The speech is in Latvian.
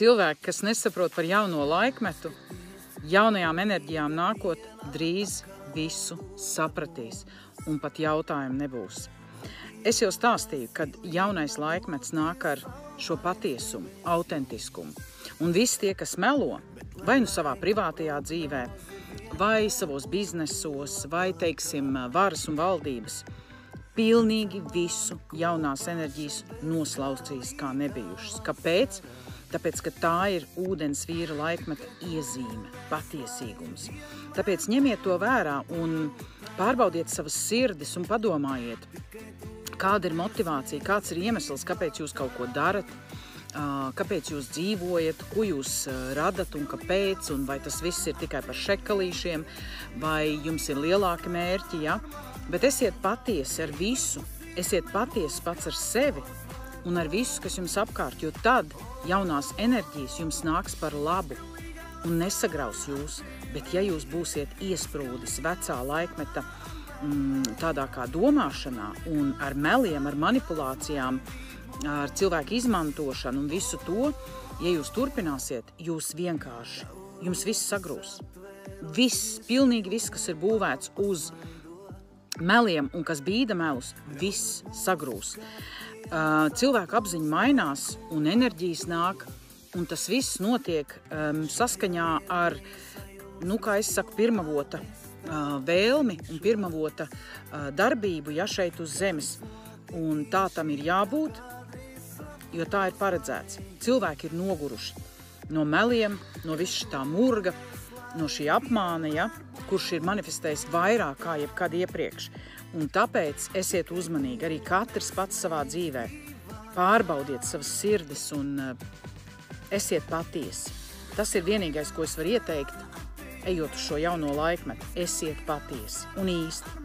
cilvēki, kas nesaprot par jauno laikmetu, jaunajām enerģijām nākot, drīz visu sapratīs, un pat jautājumu nebūs. Es jau stāstīju, kad jaunais laikmets nāk ar šo patiesumu, autentiskumu, un visi tie, kas melo, vai nu savā privātajā dzīvē, vai savos biznesos, vai, teiksim, varas un valdības, pilnīgi visu jaunās enerģijas noslaucīs kā nebijušas. Kāpēc? Tāpēc, ka tā ir ūdens vīra laikmeta iezīme, patiesīgums. Tāpēc ņemiet to vērā un pārbaudiet savas sirdis un padomājiet, kāda ir motivācija, kāds ir iemesls, kāpēc jūs kaut ko darat, kāpēc jūs dzīvojat, ko jūs radat un kāpēc, un vai tas viss ir tikai par šekalīšiem, vai jums ir lielāki mērķi, ja? Bet esiet patiesi ar visu, esiet patiesi pats ar sevi un ar visu, kas jums apkārt, jo tad jaunās enerģijas jums nāks par labu un nesagraus jūs, bet ja jūs būsiet iesprūdis vecā laikmeta tādā kā domāšanā un ar meliem, ar manipulācijām, ar cilvēku izmantošanu un visu to, ja jūs turpināsiet, jūs vienkārši, jums viss sagrūs. Viss, pilnīgi viss, kas ir būvēts uz meliem un kas bīda melus, viss sagrūs. Cilvēku apziņa mainās un enerģijas nāk, un tas viss notiek saskaņā ar, kā es saku, pirmavota vēlmi un pirmavota darbību, ja šeit uz zemes. Un tā tam ir jābūt, jo tā ir paredzēts. Cilvēki ir noguruši no meliem, no visu šitā murga, no šī apmāna, ja, kurš ir manifestējis vairāk kā jebkad iepriekš. Un tāpēc esiet uzmanīgi, arī katrs pats savā dzīvē. Pārbaudiet savas sirdis un esiet patiesi. Tas ir vienīgais, ko es varu ieteikt, ejot uz šo jauno laikmetu. Esiet patiesi un īsti.